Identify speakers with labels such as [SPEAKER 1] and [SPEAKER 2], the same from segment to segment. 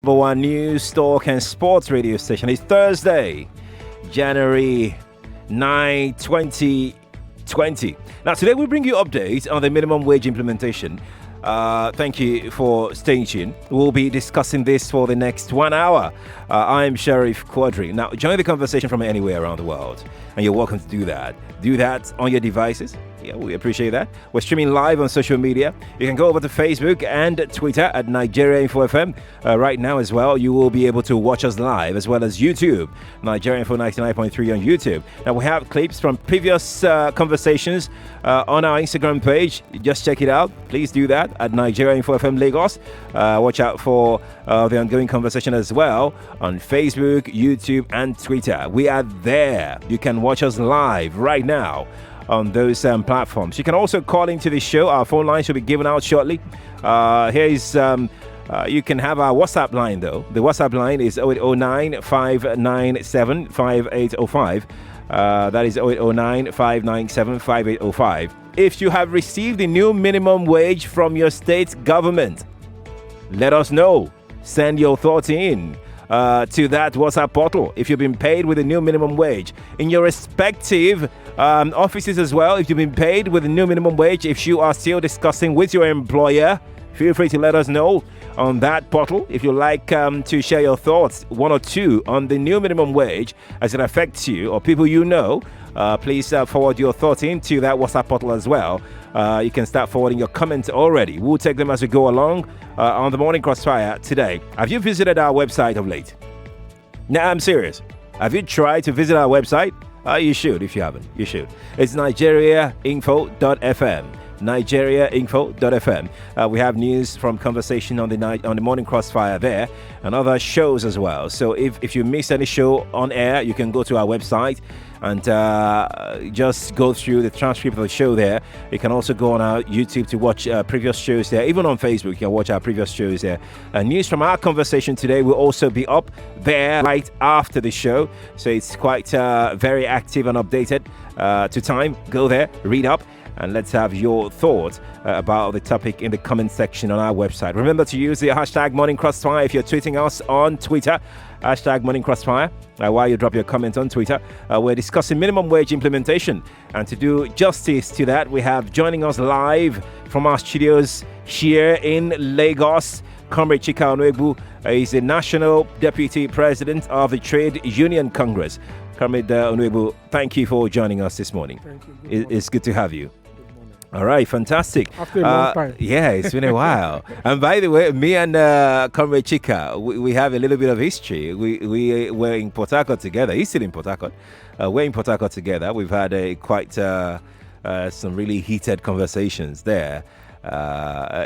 [SPEAKER 1] number one news, talk, and sports radio station. It's Thursday, January 9, 2020. Now, today we bring you updates on the minimum wage implementation. Thank you for staying tuned. We'll be discussing this for the next 1 hour. I'm Sheriff Quadry. Now, join the conversation from anywhere around the world, and you're welcome to do that. Do that on your devices. Yeah, we appreciate that. We're streaming live on social media. You can go over to Facebook and Twitter at Nigeria Info FM. Right now as well, you will be able to watch us live, as well as YouTube, Nigeria Info 99.3 on YouTube. Now, we have clips from previous conversations on our Instagram page. Just check it out. Please do that at Nigeria Info FM Lagos. Watch out for the ongoing conversation as well on Facebook, YouTube, and Twitter. We are there. You can watch us live right now on those platforms. You can also call into the show. Our phone line should be given out shortly. You can have our WhatsApp line, though. The WhatsApp line is 0809 597 5805. That is 0809 597 5805. If you have received the new minimum wage from your state government, let us know. Send your thoughts in to that WhatsApp portal if you've been paid with a new minimum wage in your respective offices as well. If you've been paid with a new minimum wage, if you are still discussing with your employer, feel free to let us know on that portal. If you like to share your thoughts, one or two, on the new minimum wage as it affects you or people you know, please forward your thoughts into that WhatsApp portal as well. You can start forwarding your comments already. We'll take them as we go along on the Morning Crossfire today. Have you visited our website of late? No, I'm serious. Have you tried to visit our website? You should. If you haven't, you should. It's nigeriainfo.fm. nigeriainfo.fm. We have news from conversation on the Morning Crossfire there, and other shows as well. So if you miss any show on air, you can go to our website and just go through the transcript of the show there. You can also go on our YouTube to watch previous shows there. Even on Facebook, you can watch our previous shows there. News from our conversation today will also be up there right after the show. So it's quite very active and updated to time. Go there, read up, and let's have your thoughts about the topic in the comment section on our website. Remember to use the hashtag Morning Crossfire if you're tweeting us on Twitter. Hashtag Morning Crossfire. While you drop your comments on Twitter, we're discussing minimum wage implementation. And to do justice to that, we have joining us live from our studios here in Lagos, Comrade Chika Onwegbu. He's the National Deputy President of the Trade Union Congress. Comrade Onwegbu, thank you for joining us this morning.
[SPEAKER 2] Thank you.
[SPEAKER 1] It's good to have you. All right, fantastic.
[SPEAKER 2] After a long time.
[SPEAKER 1] Yeah, it's been a while. And by the way, me and Comrade Chika, we have a little bit of history. We were in Port Harcourt together. He's still in Port Harcourt. We're in Port Harcourt together. We've had quite some really heated conversations there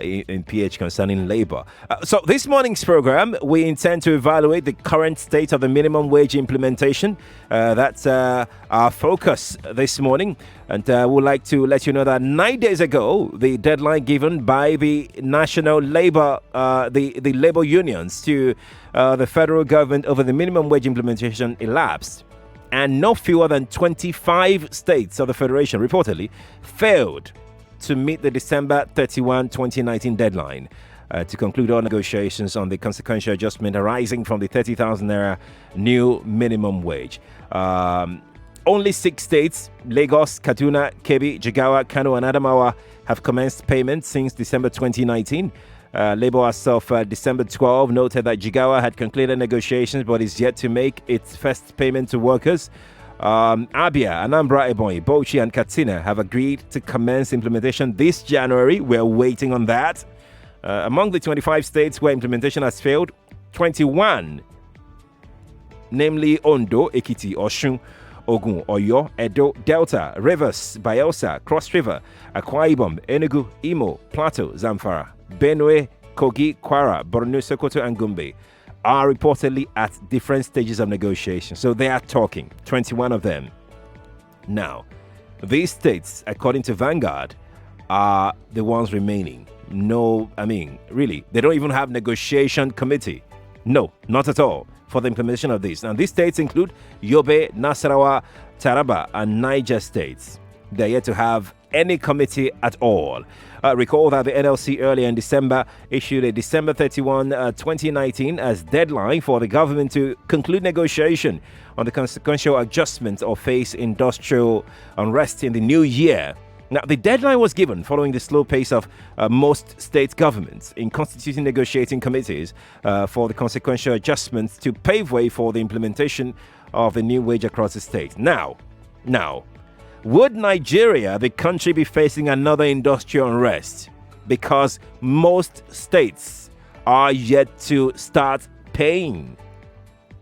[SPEAKER 1] in PH concerning labor. So this morning's program, we intend to evaluate the current state of the minimum wage implementation. That's our focus this morning. And we'd like to let you know that 9 days ago, the deadline given by the national labor, the labor unions to the federal government over the minimum wage implementation elapsed. And no fewer than 25 states of the federation reportedly failed to meet the December 31, 2019 deadline to conclude all negotiations on the consequential adjustment arising from the 30,000 naira new minimum wage. Only 6 states, Lagos, Kaduna, Kebbi, Jigawa, Kano, and Adamawa, have commenced payments since December 2019. Labour herself, December 12, noted that Jigawa had concluded negotiations but is yet to make its first payment to workers. Abia, Anambra, Ebonyi, Bauchi, and Katsina have agreed to commence implementation this January. We're waiting on that. Among the 25 states where implementation has failed, 21, namely Ondo, Ekiti, Osun, Ogun, Oyo, Edo, Delta, Rivers, Bayelsa, Cross River, Akwa Ibom, Enugu, Imo, Plateau, Zamfara, Benue, Kogi, Kwara, Borno, Sokoto, and Gombe, are reportedly at different stages of negotiation. So they are talking, 21 of them. Now, these states, according to Vanguard, are the ones remaining. No, really, they don't even have negotiation committee. No, not at all, for the implementation of this. And these states include Yobe, Nasarawa, Taraba, and Niger states. They're yet to have any committee at all. Recall that the NLC earlier in December issued a December 31, 2019 as deadline for the government to conclude negotiation on the consequential adjustment or face industrial unrest in the new year. Now, the deadline was given following the slow pace of most state governments in constituting negotiating committees for the consequential adjustments to pave way for the implementation of the new wage across the state. Now, would Nigeria, the country, be facing another industrial unrest because most states are yet to start paying?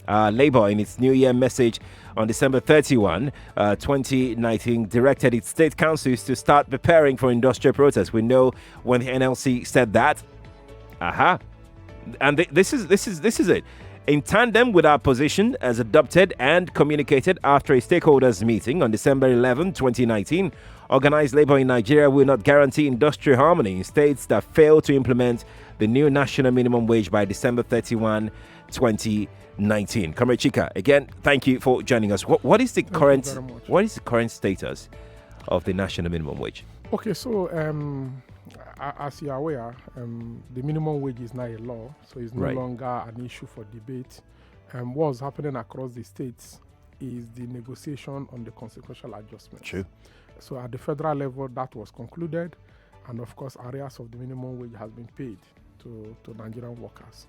[SPEAKER 1] Labour, in its New Year message on December 31, 2019, directed its state councils to start preparing for industrial protests. We know when the NLC said that. And this is it. In tandem with our position as adopted and communicated after a stakeholders meeting on December 11, 2019, organized labor in Nigeria will not guarantee industrial harmony in states that fail to implement the new national minimum wage by December 31, 2019. Comrade Chika, again, thank you for joining us. What is the current status of the national minimum wage?
[SPEAKER 2] Okay, so as you are aware, the minimum wage is now a law, so it's no longer an issue for debate. What's happening across the states is the negotiation on the consequential adjustments.
[SPEAKER 1] True.
[SPEAKER 2] So at the federal level, that was concluded, and of course, areas of the minimum wage has been paid to Nigerian workers,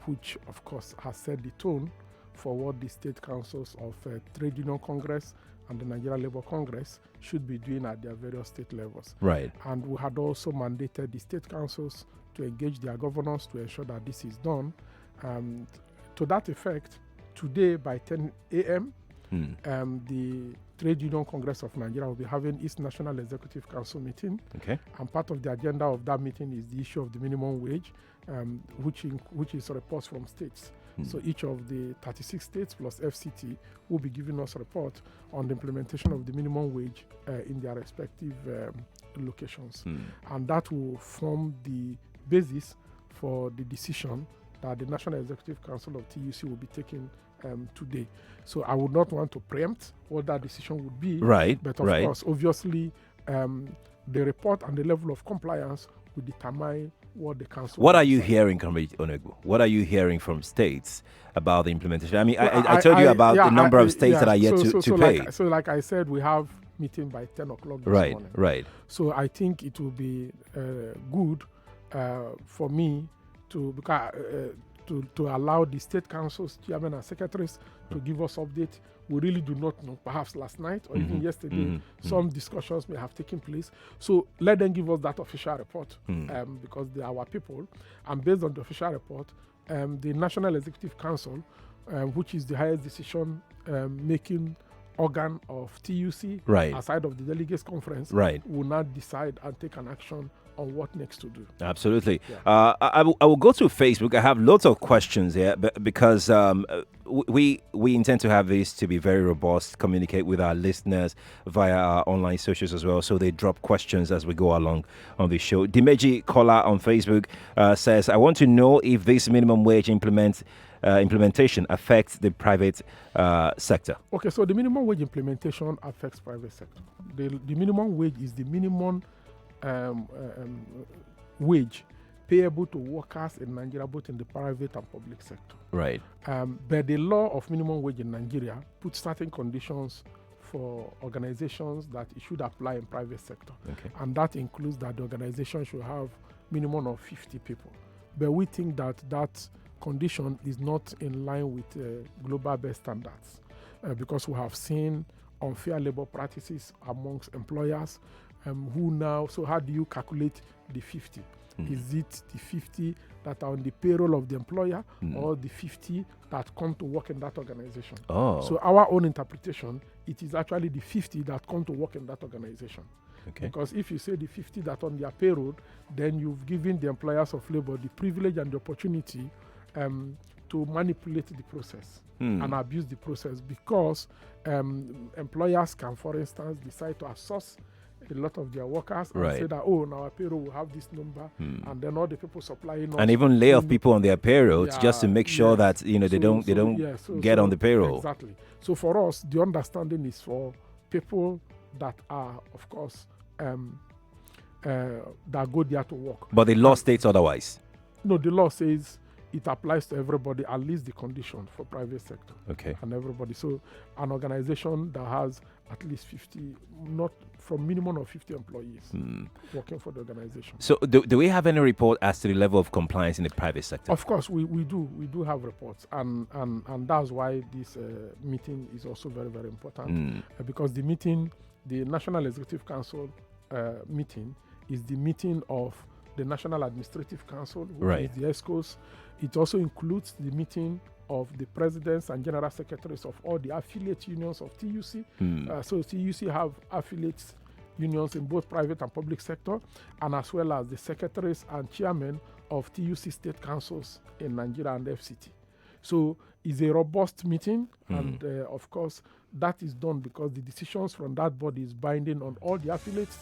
[SPEAKER 2] which of course has set the tone for what the state councils of Trade Union Congress and the Nigeria Labour Congress should be doing at their various state levels.
[SPEAKER 1] Right.
[SPEAKER 2] And we had also mandated the state councils to engage their governors to ensure that this is done. To that effect, today by 10 a.m., the Trade Union Congress of Nigeria will be having its National Executive Council meeting.
[SPEAKER 1] Okay.
[SPEAKER 2] And part of the agenda of that meeting is the issue of the minimum wage, which is reports from states. So each of the 36 states plus FCT will be giving us a report on the implementation of the minimum wage in their respective locations. And that will form the basis for the decision that the National Executive Council of TUC will be taking today. So I would not want to preempt what that decision would be.
[SPEAKER 1] Right.
[SPEAKER 2] But of course, obviously, the report and the level of compliance will determine what the council.
[SPEAKER 1] What are you hearing, Comrade Onegbu? What are you hearing from states about the implementation? I mean, I told you about the number of states that are yet to pay.
[SPEAKER 2] Like I said, we have meeting by 10 o'clock this morning.
[SPEAKER 1] Right.
[SPEAKER 2] So I think it will be good for me to allow the state councils, chairmen and secretaries to give us updates. We really do not know. Perhaps last night or even yesterday, some discussions may have taken place. So let them give us that official report because they are our people. And based on the official report, the National Executive Council, which is the highest decision making organ of TUC, aside of the delegates conference, will not decide and take an action on what next to do.
[SPEAKER 1] Absolutely. Yeah. I will go to Facebook. I have lots of questions here because we intend to have this to be very robust, communicate with our listeners via our online socials as well, so they drop questions as we go along on the show. Dimeji Kola on Facebook says, I want to know if this minimum wage implementation affects the private sector.
[SPEAKER 2] Okay, so the minimum wage implementation affects private sector. The minimum wage is the minimum wage payable to workers in Nigeria, both in the private and public sector.
[SPEAKER 1] Right.
[SPEAKER 2] But the law of minimum wage in Nigeria puts certain conditions for organizations that it should apply in private sector.
[SPEAKER 1] Okay.
[SPEAKER 2] And that includes that the organization should have minimum of 50 people. But we think that condition is not in line with global best standards because we have seen unfair labor practices amongst employers who now, so how do you calculate the 50? Is it the 50 that are on the payroll of the employer or the 50 that come to work in that organization? So our own interpretation, it is actually the 50 that come to work in that organization. Okay. Because if you say the 50 that on their payroll, then you've given the employers of labor the privilege and the opportunity to manipulate the process and abuse the process because employers can, for instance, decide to outsource a lot of their workers and say that, oh, now our payroll will have this number and then all the people supplying
[SPEAKER 1] and even lay off people on their payroll just to make sure that they don't get on the payroll.
[SPEAKER 2] Exactly. So for us, the understanding is for people that are, of course, that go there to work.
[SPEAKER 1] But the law states otherwise.
[SPEAKER 2] No, the law says it applies to everybody, at least the condition for private sector.
[SPEAKER 1] Okay.
[SPEAKER 2] And everybody. So an organization that has at least 50, not from minimum of 50 employees working for the organization.
[SPEAKER 1] So do we have any report as to the level of compliance in the private sector?
[SPEAKER 2] Of course, we do have reports, and that's why this meeting is also very, very important, because the National Executive Council meeting is the meeting of the National Administrative Council, which is the ESCOs. It also includes the meeting of the presidents and general secretaries of all the affiliate unions of TUC. So TUC have affiliate unions in both private and public sector, and as well as the secretaries and chairmen of TUC state councils in Nigeria and FCT. So it's a robust meeting, and of course that is done because the decisions from that body is binding on all the affiliates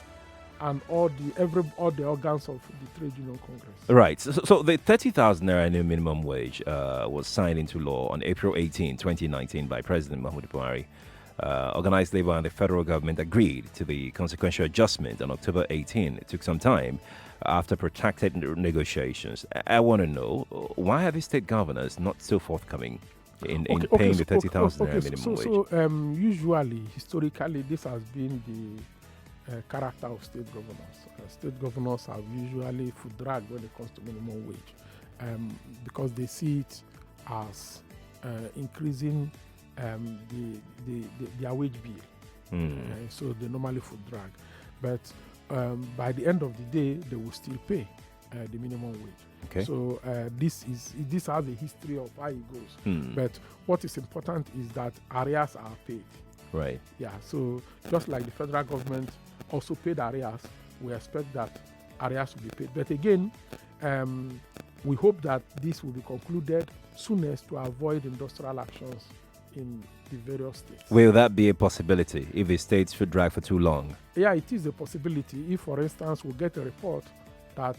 [SPEAKER 2] and all the organs of the Trade Union Congress.
[SPEAKER 1] Right. So the 30,000 naira new minimum wage was signed into law on April 18, 2019 by President Muhammadu Buhari. Organized labor and the federal government agreed to the consequential adjustment on October 18. It took some time after protracted negotiations. I want to know, why are the state governors not so forthcoming in paying the 30,000 naira minimum wage?
[SPEAKER 2] So usually, historically, this has been the character of state governors. State governors have usually foot drag when it comes to minimum wage, because they see it as increasing their wage bill. So they normally foot drag. But by the end of the day, they will still pay the minimum wage.
[SPEAKER 1] Okay.
[SPEAKER 2] So this has a history of how it goes. But what is important is that arrears are paid.
[SPEAKER 1] Right.
[SPEAKER 2] Yeah. So just like the federal government also paid arrears, we expect that arrears will be paid. But again, we hope that this will be concluded soonest to avoid industrial actions in the various states.
[SPEAKER 1] Will that be a possibility if the states should drag for too long?
[SPEAKER 2] Yeah, it is a possibility. If, for instance, we get a report that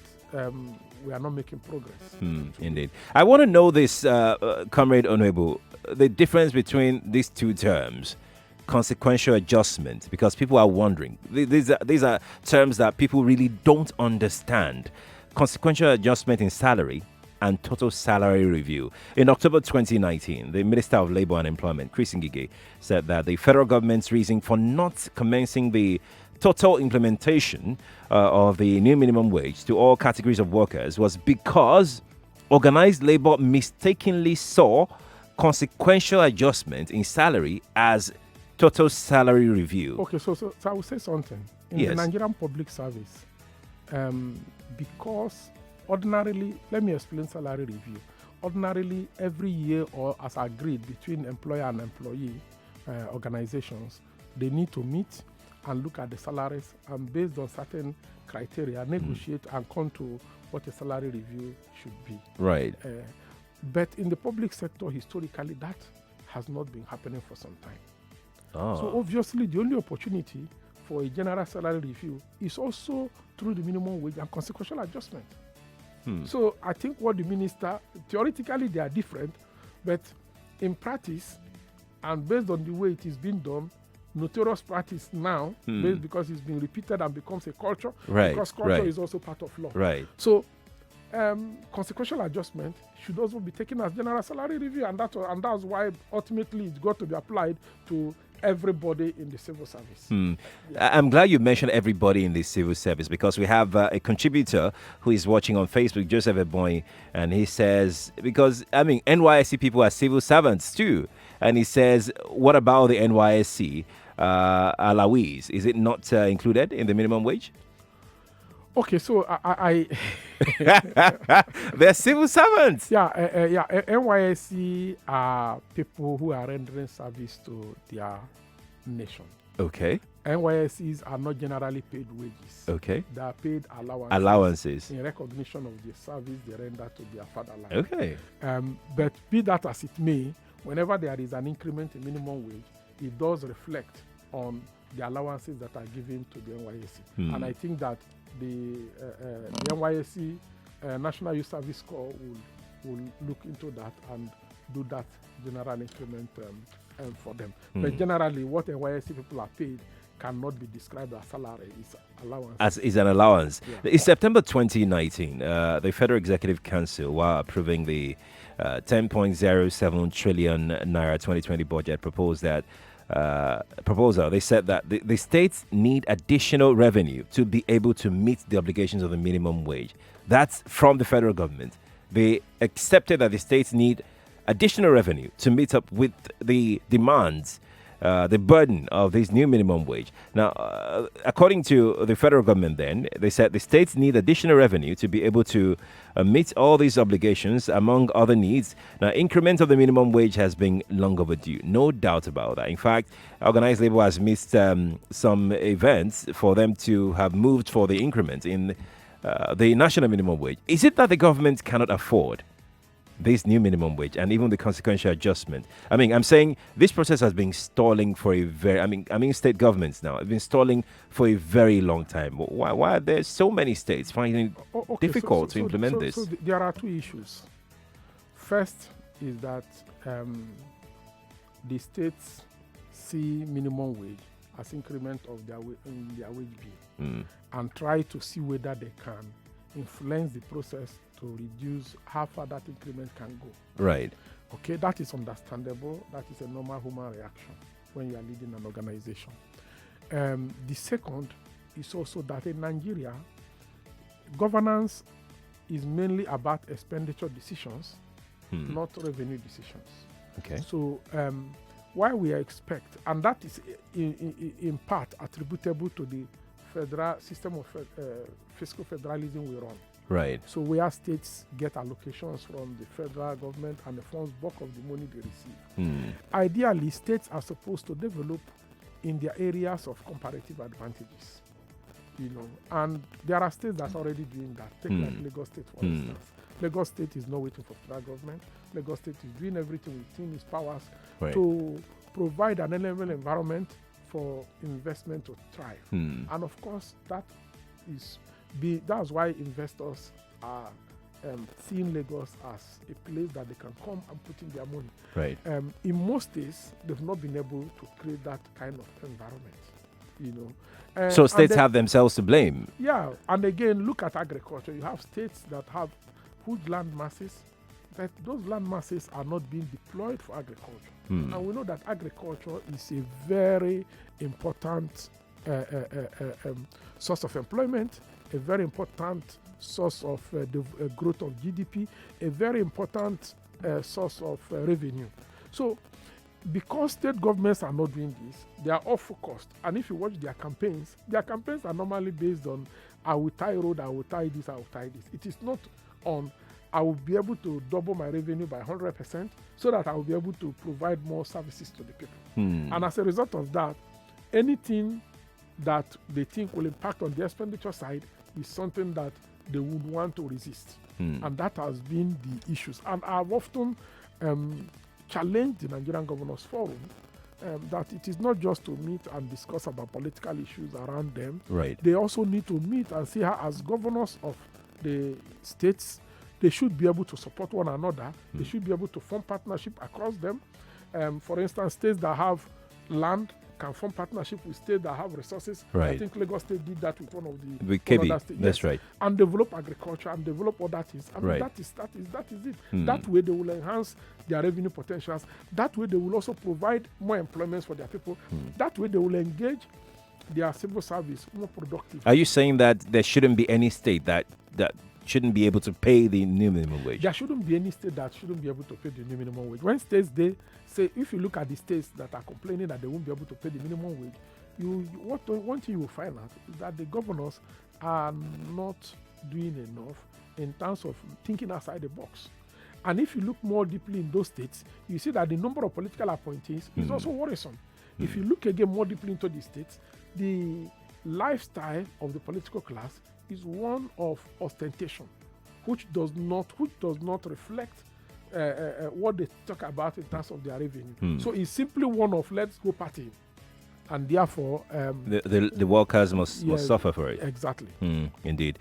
[SPEAKER 2] we are not making progress.
[SPEAKER 1] Indeed. I want to know this, Comrade Honorable, the difference between these two terms. Consequential adjustment, because people are wondering. These are terms that people really don't understand. Consequential adjustment in salary and total salary review. In October 2019, the Minister of Labour and Employment, Chris Ngige, said that the federal government's reason for not commencing the total implementation of the new minimum wage to all categories of workers was because organized labor mistakenly saw consequential adjustment in salary as total salary review.
[SPEAKER 2] Okay, so I will say something. In the Nigerian public service, because ordinarily, let me explain salary review. Ordinarily, every year or as agreed between employer and employee organizations, they need to meet and look at the salaries and based on certain criteria, negotiate and come to what a salary review should be.
[SPEAKER 1] Right.
[SPEAKER 2] But in the public sector, historically, that has not been happening for some time. So obviously, the only opportunity for a general salary review is also through the minimum wage and consequential adjustment. So I think what the minister, theoretically they are different, but in practice and based on the way it is being done, notorious practice now, based because it's been repeated and becomes a culture, because culture is also part of law.
[SPEAKER 1] Right.
[SPEAKER 2] So consequential adjustment should also be taken as general salary review, and that's why ultimately it's got to be applied to everybody in the civil service.
[SPEAKER 1] I'm glad you mentioned everybody in the civil service, because we have a contributor who is watching on Facebook, Joseph Eboy, and he says, because NYSC people are civil servants too, and he says, what about the NYSC allowees? Is it not included in the minimum wage?
[SPEAKER 2] Okay, so I
[SPEAKER 1] they're civil servants.
[SPEAKER 2] NYSC are people who are rendering service to their nation.
[SPEAKER 1] Okay.
[SPEAKER 2] NYSCs are not generally paid wages.
[SPEAKER 1] Okay.
[SPEAKER 2] They are paid
[SPEAKER 1] allowances
[SPEAKER 2] in recognition of the service they render to their fatherland.
[SPEAKER 1] Okay.
[SPEAKER 2] But be that as it may, whenever there is an increment in minimum wage, it does reflect on the allowances that are given to the NYSC. And I think that the NYSC National Youth Service Corps will look into that and do that general increment for them. But generally, what NYSC people are paid cannot be described as salary. It's allowance.
[SPEAKER 1] As is an allowance.
[SPEAKER 2] Yeah.
[SPEAKER 1] In September 2019, the Federal Executive Council, while approving the 10.07 trillion naira 2020 budget, proposal, they said that the states need additional revenue to be able to meet the obligations of the minimum wage. That's from the federal government. They accepted that the states need additional revenue to meet up with the demands, the burden of this new minimum wage. Now, according to the federal government, then, they said the states need additional revenue to be able to meet all these obligations, among other needs. Now, increment of the minimum wage has been long overdue, no doubt about that. In fact, organized labor has missed some events for them to have moved for the increment in the national minimum wage. Is it that the government cannot afford this new minimum wage and even the consequential adjustment? I mean, I'm saying this process has been stalling for a very, I mean, state governments now have been stalling for a very long time. Why are there so many states finding it difficult to implement this?
[SPEAKER 2] So there are two issues. First is that the states see minimum wage as increment of their wage bill and try to see whether they can influence the process to reduce how far that increment can go.
[SPEAKER 1] Right.
[SPEAKER 2] Okay, that is understandable. That is a normal human reaction when you are leading an organization. The second is also that in Nigeria, governance is mainly about expenditure decisions, not revenue decisions.
[SPEAKER 1] Okay.
[SPEAKER 2] So why we expect, and that is in part attributable to the federal system of fiscal federalism we run.
[SPEAKER 1] Right.
[SPEAKER 2] So where states get allocations from the federal government and the funds bulk of the money they receive. Ideally, states are supposed to develop in their areas of comparative advantages. And there are states that are already doing that. Take like Lagos State, for instance. Lagos State is not waiting for federal government. Lagos State is doing everything within its powers to provide an enabling environment for investment to thrive. And of course, that's why investors are seeing Lagos as a place that they can come and put in their money.
[SPEAKER 1] Right.
[SPEAKER 2] In most states, they've not been able to create that kind of environment.
[SPEAKER 1] So states have themselves to blame.
[SPEAKER 2] Yeah, and again, look at agriculture. You have states that have huge land masses, but those land masses are not being deployed for agriculture. And we know that agriculture is a very important source of employment, a very important source of the growth of GDP, a very important source of revenue. So, because state governments are not doing this, they are all focused. And if you watch their campaigns are normally based on, I will tie road, I will tie this, I will tie this. It is not on, I will be able to double my revenue by 100% so that I will be able to provide more services to the people. And as a result of that, anything that they think will impact on the expenditure side is something that they would want to resist. And that has been the issues. And I've often challenged the Nigerian Governors Forum that it is not just to meet and discuss about political issues around them.
[SPEAKER 1] Right.
[SPEAKER 2] They also need to meet and see how, as governors of the states, they should be able to support one another. They should be able to form partnership across them. For instance, states that have land can form partnership with states that have resources.
[SPEAKER 1] Right.
[SPEAKER 2] I think Lagos State did that with one of the
[SPEAKER 1] With KB,
[SPEAKER 2] other states.
[SPEAKER 1] that's right.
[SPEAKER 2] And develop agriculture and develop other things. I mean,
[SPEAKER 1] Right.
[SPEAKER 2] that is it. That way they will enhance their revenue potentials. That way they will also provide more employment for their people. That way they will engage their civil service more productively.
[SPEAKER 1] Are you saying that there shouldn't be any state that shouldn't be able to pay the new minimum wage?
[SPEAKER 2] There shouldn't be any state that shouldn't be able to pay the new minimum wage. When states, they say, if you look at the states that are complaining that they won't be able to pay the minimum wage, one thing you will find out is that the governors are not doing enough in terms of thinking outside the box. And if you look more deeply in those states, you see that the number of political appointees is also worrisome. If you look again more deeply into the states, the lifestyle of the political class is one of ostentation, which does not reflect what they talk about in terms of their revenue. So it's simply one of let's go party. and therefore
[SPEAKER 1] the workers must suffer for it.
[SPEAKER 2] Exactly.
[SPEAKER 1] Indeed.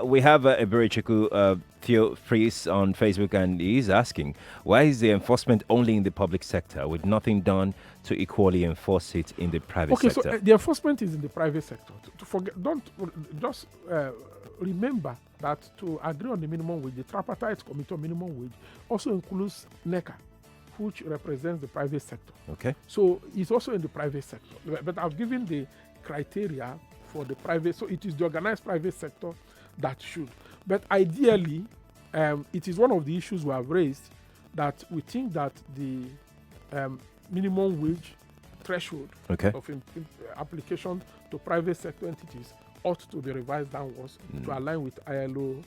[SPEAKER 1] We have Eberichiku Theo Fries on Facebook, and he's asking, why is the enforcement only in the public sector with nothing done to equally enforce it in the private sector?
[SPEAKER 2] Okay, so the enforcement is in the private sector. To forget, don't just remember that to agree on the minimum wage, the Tripartite Committee on Minimum Wage also includes NECA, which represents the private sector.
[SPEAKER 1] Okay.
[SPEAKER 2] So it's also in the private sector. But I've given the criteria for the private, so it is the organized private sector that should. But ideally, it is one of the issues we have raised that we think that the minimum wage threshold of application to private sector entities ought to be revised downwards to align with ILO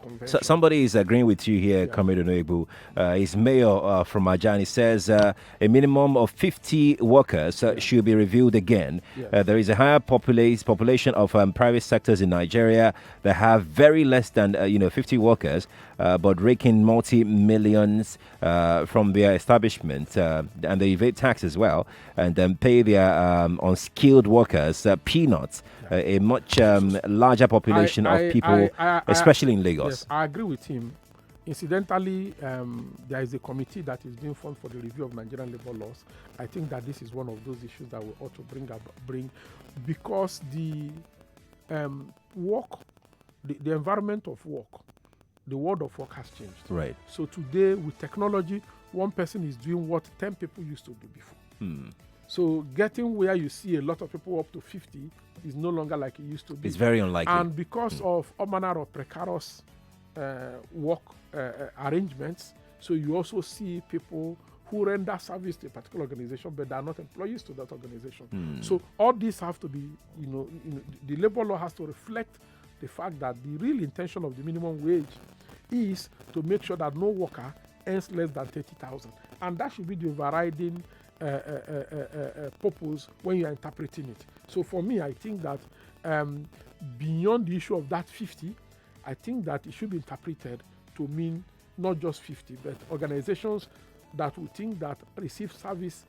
[SPEAKER 2] convention.
[SPEAKER 1] So somebody is agreeing with you here, Comrade Onoebu. He's mayor from Ajani. Says a minimum of 50 workers should be reviewed again. There is a higher population of private sectors in Nigeria that have very less than 50 workers, but raking multi-millions from their establishment, and they evade tax as well, and then pay their unskilled workers peanuts. A much larger population of people, especially in Lagos.
[SPEAKER 2] Yes, I agree with him. Incidentally, there is a committee that is being formed for the review of Nigerian labor laws. I think that this is one of those issues that we ought to bring because the work, the environment of work, the world of work has changed.
[SPEAKER 1] Right.
[SPEAKER 2] So today, with technology, one person is doing what 10 people used to do before. So getting where you see a lot of people up to 50 is no longer like it used to be.
[SPEAKER 1] It's very unlikely.
[SPEAKER 2] And because of all manner of precarious work arrangements, so you also see people who render service to a particular organization, but they are not employees to that organization. So all these have to be, the labor law has to reflect the fact that the real intention of the minimum wage is to make sure that no worker earns less than 30,000. And that should be the overriding purpose when you are interpreting it. So for me, I think that beyond the issue of that 50, I think that it should be interpreted to mean not just 50, but organizations that we think that receive service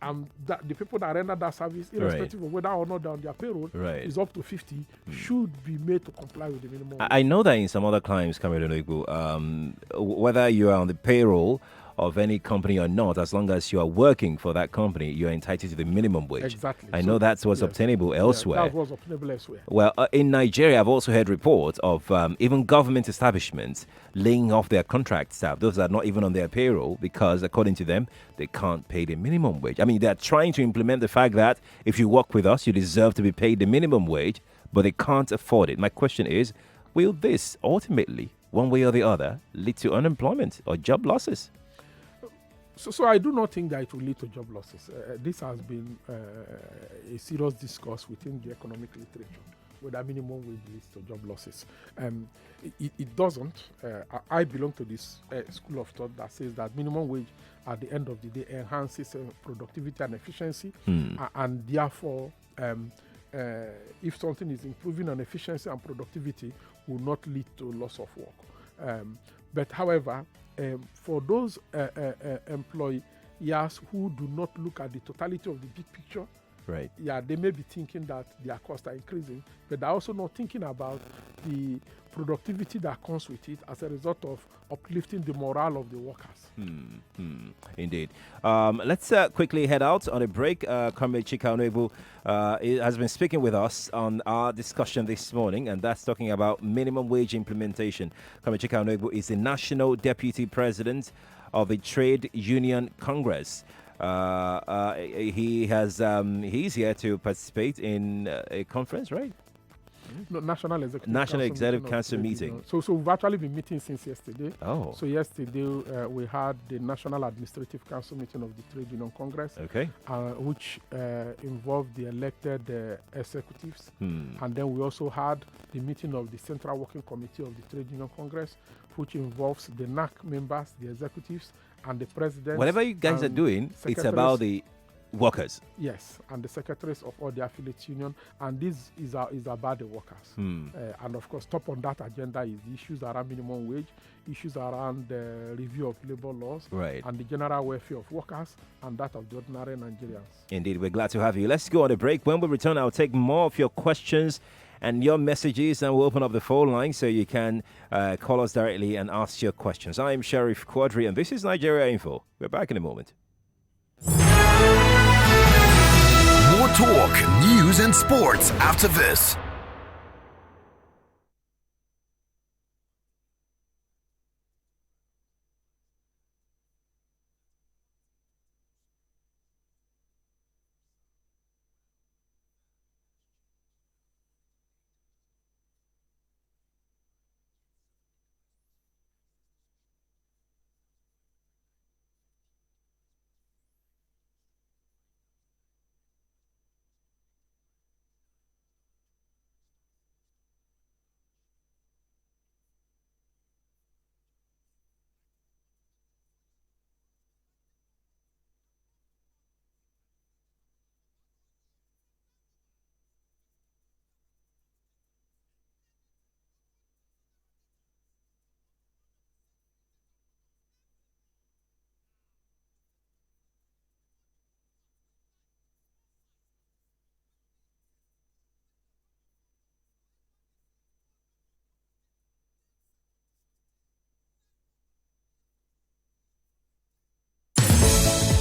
[SPEAKER 2] and that the people that render that service, irrespective of whether or not they're on their payroll, is up to 50, should be made to comply with the minimum.
[SPEAKER 1] I know that in some other climes, Comrade Onoebu, whether you are on the payroll of any company or not, as long as you are working for that company, you are entitled to the minimum wage.
[SPEAKER 2] Exactly.
[SPEAKER 1] I know that's what's obtainable elsewhere.
[SPEAKER 2] That was obtainable elsewhere.
[SPEAKER 1] Well, in Nigeria, I've also heard reports of even government establishments laying off their contract staff, those that are not even on their payroll, because according to them, they can't pay the minimum wage. I mean, they're trying to implement the fact that if you work with us, you deserve to be paid the minimum wage, but they can't afford it. My question is, will this ultimately, one way or the other, lead to unemployment or job losses?
[SPEAKER 2] So I do not think that it will lead to job losses. This has been a serious discourse within the economic literature, whether minimum wage leads to job losses. It doesn't. I belong to this school of thought that says that minimum wage at the end of the day enhances productivity and efficiency, and therefore if something is improving on efficiency and productivity, will not lead to loss of work. But however, for those employers who do not look at the totality of the big picture, they may be thinking that their costs are increasing, but they're also not thinking about the productivity that comes with it as a result of uplifting the morale of the workers.
[SPEAKER 1] Indeed. Let's quickly head out on a break. Comrade Chika Onoebu has been speaking with us on our discussion this morning, and that's talking about minimum wage implementation. Comrade Chika Onoebu is the National Deputy President of the Trade Union Congress. He's here to participate in a conference, right?
[SPEAKER 2] No, National Executive Council meeting. So we've actually been meeting since yesterday. So yesterday we had the National Administrative Council meeting of the Trade Union Congress, which involved the elected executives, and then we also had the meeting of the Central Working Committee of the Trade Union Congress, which involves the NAC members, the executives, and the president.
[SPEAKER 1] Whatever you guys are doing, it's about the workers.
[SPEAKER 2] Yes, and the secretaries of all the affiliate union, and this is about the workers. And of course, top on that agenda is the issues around minimum wage, issues around the review of labor laws,
[SPEAKER 1] Right.
[SPEAKER 2] and the general welfare of workers and that of the ordinary Nigerians.
[SPEAKER 1] Indeed, we're glad to have you. Let's go on a break. When we return, I'll take more of your questions and your messages, and we'll open up the phone line so you can call us directly and ask your questions. I'm Sheriff Quadry, and this is Nigeria Info. We're back in a moment.
[SPEAKER 3] More talk, news, and sports after this.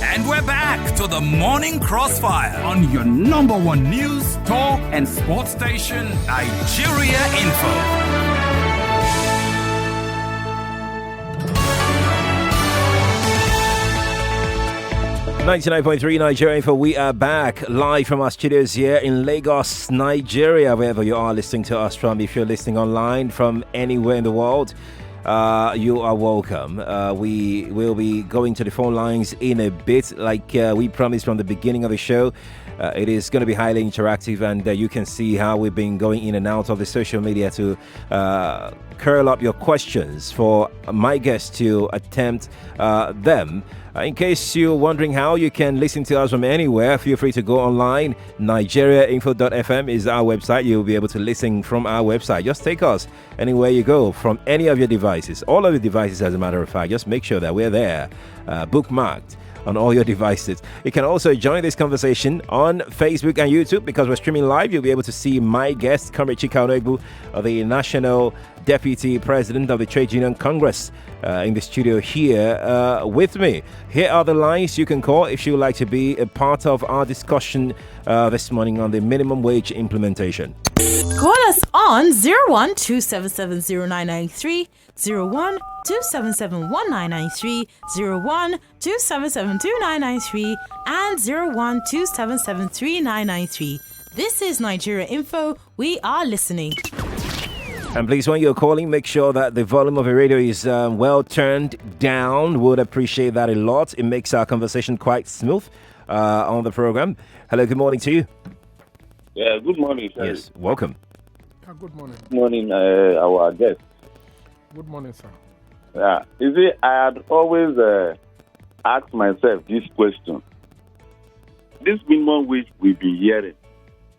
[SPEAKER 4] And we're back to the Morning Crossfire on your number one news, talk, and sports station, Nigeria Info.
[SPEAKER 1] 99.3 Nigeria Info. We are back live from our studios here in Lagos, Nigeria, wherever you are listening to us from. If you're listening online from anywhere in the world, you are welcome. We will be going to the phone lines in a bit, like we promised from the beginning of the show. It is going to be highly interactive, and you can see how we've been going in and out of the social media to curl up your questions for my guests to attempt them. In case you're wondering how you can listen to us from anywhere, feel free to go online. NigeriaInfo.fm is our website. You'll be able to listen from our website. Just take us anywhere you go from any of your devices. All of your devices, as a matter of fact. Just make sure that we're there, bookmarked on all your devices. You can also join this conversation on Facebook and YouTube because we're streaming live. You'll be able to see my guest, Comrade Chika Onegbu, the National Deputy President of the Trade Union Congress, in the studio here with me. Here are the lines you can call if you would like to be a part of our discussion this morning on the minimum wage implementation.
[SPEAKER 5] Call us on 01-277-0993, 01-277-1993, 01-277-2993, and 01-277-3993. This is Nigeria Info. We are listening.
[SPEAKER 1] And please, when you're calling, make sure that the volume of your radio is well turned down. Would appreciate that a lot. It makes our conversation quite smooth on the program. Hello, good morning to you.
[SPEAKER 6] Yeah, good morning, sir.
[SPEAKER 1] Yes, welcome.
[SPEAKER 2] Good morning.
[SPEAKER 6] Good morning, our guest.
[SPEAKER 2] Good morning, sir.
[SPEAKER 6] Yeah, you see, I had always asked myself this question. This minimum wage we've been hearing,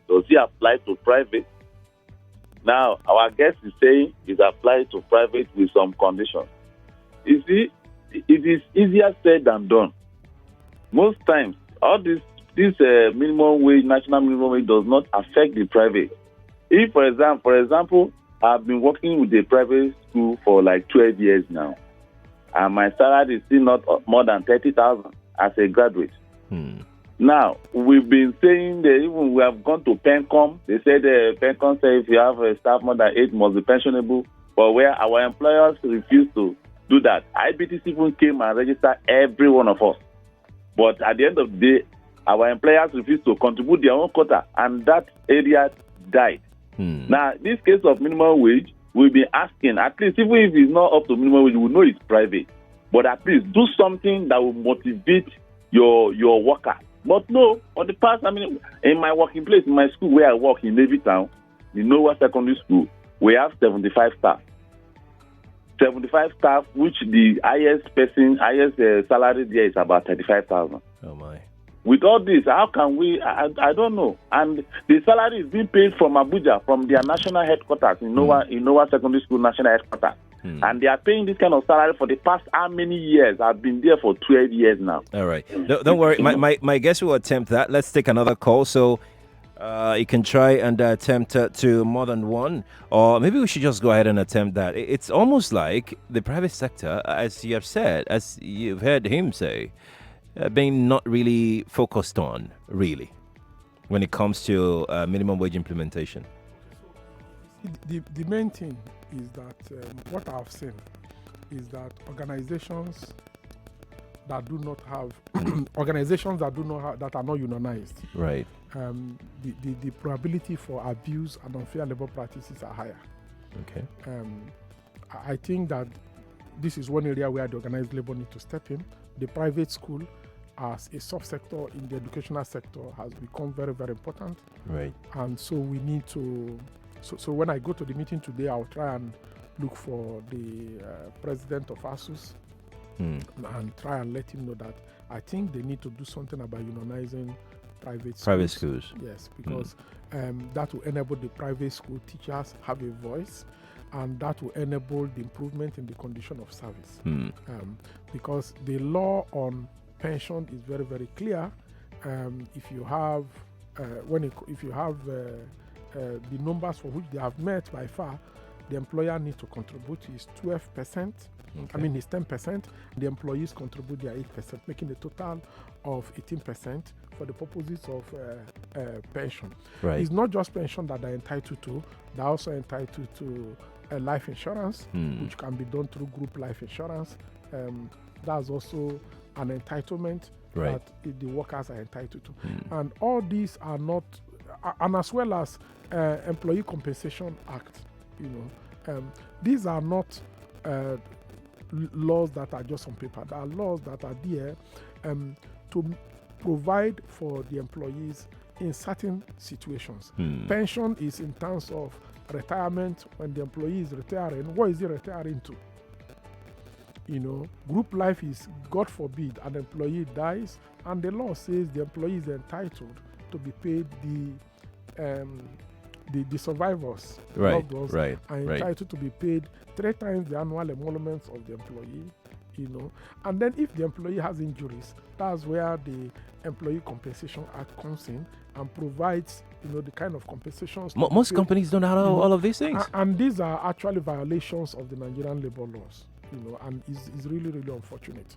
[SPEAKER 6] does it apply to private? Now, our guest is saying it applies to private with some conditions. You see, it is easier said than done. Most times, all this minimum wage, national minimum wage, does not affect the private. If, for example, I've been working with a private school for like 12 years now, and my salary is still not more than 30,000 as a graduate. Now, we've been saying that even we have gone to PENCOM. They said PENCOM says if you have a staff more than 8 must be pensionable, but where our employers refuse to do that. IBTC even came and registered every one of us. But at the end of the day, our employers refused to contribute their own quota, and that area died. Now, this case of minimum wage, we'll be asking, at least even if it's not up to minimum wage, we know it's private. But at least do something that will motivate your worker. But no, on the past, in my working place, in my school where I work in Navy Town, in Noah Secondary School, we have 75 staff. 75 staff, which the highest salary there is about 35,000.
[SPEAKER 1] Oh my.
[SPEAKER 6] With all this, how can we? I don't know. And the salary is being paid from Abuja, from their national headquarters, Innova Secondary School national headquarters. And they are paying this kind of salary for the past how many years? I've been there for 12 years now.
[SPEAKER 1] All right. Don't worry. My guest will attempt that. Let's take another call. So you can try and attempt to more than one. Or maybe we should just go ahead and attempt that. It's almost like the private sector, as you have said, as you've heard him say, being not really focused on, really, when it comes to minimum wage implementation.
[SPEAKER 2] The main thing is that what I've seen is that organizations that do not have that are not unionized,
[SPEAKER 1] right?
[SPEAKER 2] The probability for abuse and unfair labor practices are higher.
[SPEAKER 1] Okay.
[SPEAKER 2] I think that this is one area where the organized labor need to step in. The private school, as a subsector in the educational sector, has become very, very important.
[SPEAKER 1] Right.
[SPEAKER 2] And so we need to. So when I go to the meeting today, I'll try and look for the president of ASUS and try and let him know that I think they need to do something about unionizing private schools. Yes, because that will enable the private school teachers have a voice, and that will enable the improvement in the condition of service. Because the law on pension is very, very clear. If you have the numbers for which they have met by far, the employer needs to contribute is 12%. Okay. I mean, it's 10%. The employees contribute their 8%, making a total of 18% for the purposes of pension.
[SPEAKER 1] Right.
[SPEAKER 2] It's not just pension that they're entitled to. They're also entitled to life insurance, which can be done through group life insurance. That's also an entitlement that the workers are entitled to. And all these are not, and as well as Employee Compensation Act, these are not laws that are just on paper. There are laws that are there to provide for the employees in certain situations. Pension is in terms of retirement. When the employee is retiring, what is he retiring to? Group life is, God forbid, an employee dies, and the law says the employee is entitled to be paid the survivors, loved ones, are entitled to be paid 3 times the annual emoluments of the employee, And then if the employee has injuries, that's where the Employee Compensation Act comes in and provides, the kind of compensations.
[SPEAKER 1] Most companies don't have all of these things.
[SPEAKER 2] And these are actually violations of the Nigerian labor laws. And is really, really unfortunate.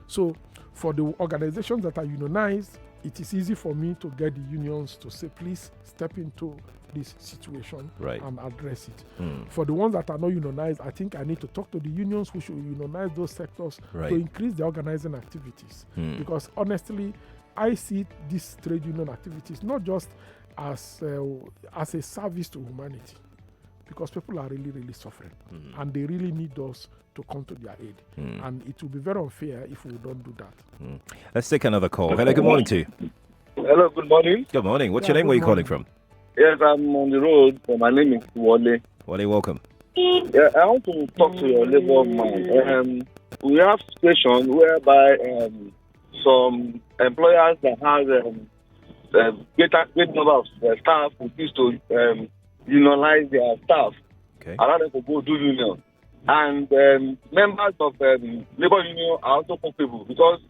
[SPEAKER 2] So for the organizations that are unionized, it is easy for me to get the unions to say, please step into this situation and address it. For the ones that are not unionized, I think I need to talk to the unions who should unionize those sectors to increase their organizing activities. Because honestly, I see these trade union activities not just as a service to humanity, because people are really, really suffering, and they really need us to come to their aid. And it will be very unfair if we don't do that.
[SPEAKER 1] Let's take another call. Hello, good morning to you.
[SPEAKER 7] Hello, good morning.
[SPEAKER 1] Good morning. What's your name? Where are you calling from?
[SPEAKER 7] Yes, I'm on the road. So my name is Wale.
[SPEAKER 1] Wale, welcome.
[SPEAKER 7] Yeah, I want to talk to your labor man. We have situations whereby some employers that have great number of staff refuse to unionize their staff, allow them to go do union. And members of labor union are also culpable because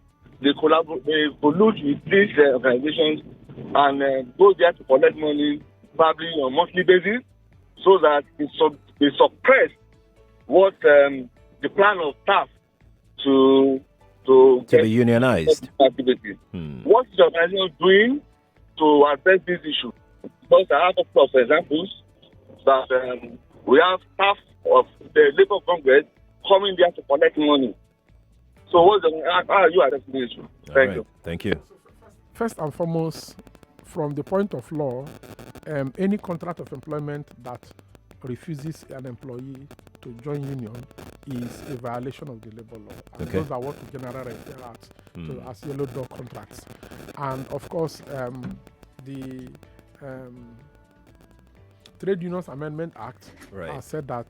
[SPEAKER 7] they collude with these organizations and go there to collect money probably on a monthly basis, so that they suppress what the plan of staff to
[SPEAKER 1] be unionized
[SPEAKER 7] activities. What is the organization doing to address this issue? Because I have a couple of examples that we have staff of the Labour Congress coming there to collect money. So how are you addressing this issue? Thank you.
[SPEAKER 1] Thank you.
[SPEAKER 2] First and foremost, from the point of law, any contract of employment that refuses an employee to join union is a violation of the labor law. And those are what we generally refer as yellow dog contracts. And of course, the Trade Unions Amendment Act has said that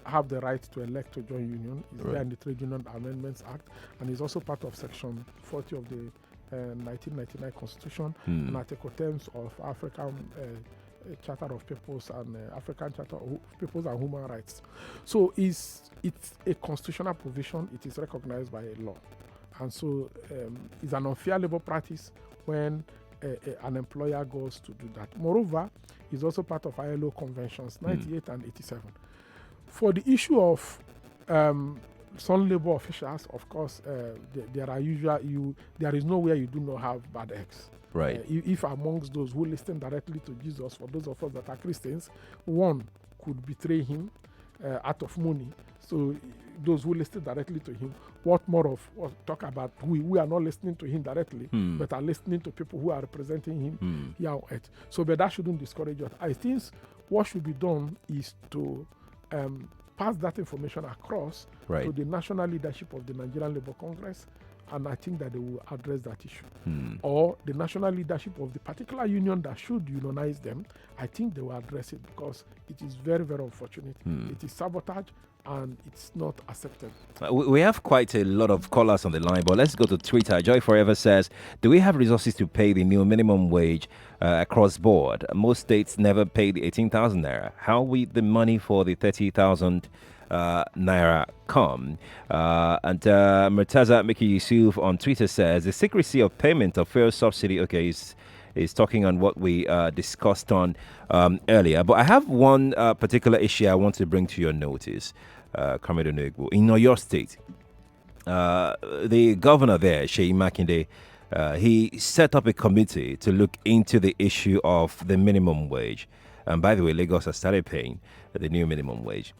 [SPEAKER 2] have the right to elect to join union. It's
[SPEAKER 1] Right.
[SPEAKER 2] there in the Trade Union Amendments Act, and is also part of Section 40 of the 1999 Constitution and Article 10 of African Charter of Peoples and African Charter of Peoples and Human Rights. So it's a constitutional provision. It is recognized by a law, and so it's an unfair labor practice when an employer goes to do that. Moreover, it's also part of ILO conventions 98 and 87. For the issue of some labor officials, of course, there is nowhere you do not have bad eggs.
[SPEAKER 1] Right.
[SPEAKER 2] If amongst those who listen directly to Jesus, for those of us that are Christians, one could betray him out of money. So those who listen directly to him, what more of talk about we are not listening to him directly, but are listening to people who are representing him here on earth. So, but that shouldn't discourage us. I think what should be done is to pass that information across
[SPEAKER 1] Right.
[SPEAKER 2] to the national leadership of the Nigerian Labour Congress, and I think that they will address that issue. Or the national leadership of the particular union that should unionize them, I think they will address it, because it is very, very unfortunate. It is sabotage, and it's not acceptable.
[SPEAKER 1] We have quite a lot of callers on the line, but let's go to Twitter. Joy Forever says, do we have resources to pay the new minimum wage across board? Most states never pay the 18,000 naira. How will the money for the 30,000 naira come? And Murtaza Miki Yusuf on Twitter says, the secrecy of payment of fuel subsidy, is talking on what we discussed on earlier. But I have one particular issue I want to bring to your notice, Comrade Onegbu. In your state, the governor there, Sheyi Makinde, he set up a committee to look into the issue of the minimum wage. And by the way, Lagos has started paying the new minimum wage.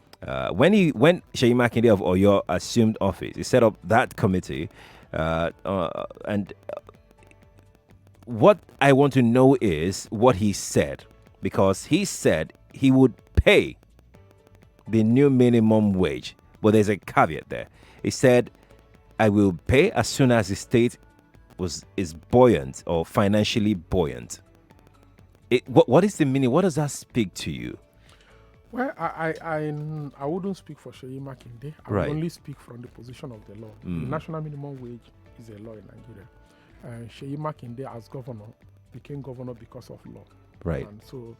[SPEAKER 1] When Sheyi Makinde of Oyo assumed office, he set up that committee, and what I want to know is what he said, because he said he would pay the new minimum wage, but there's a caveat there. He said, I will pay as soon as the state is buoyant or financially buoyant. What is the meaning? What does that speak to you?
[SPEAKER 2] Well, I wouldn't speak for Sheyi Makinde. I
[SPEAKER 1] Right.
[SPEAKER 2] would only speak from the position of the law. The national minimum wage is a law in Nigeria. Sheyi Makinde, as governor, became governor because of law.
[SPEAKER 1] Right.
[SPEAKER 2] And so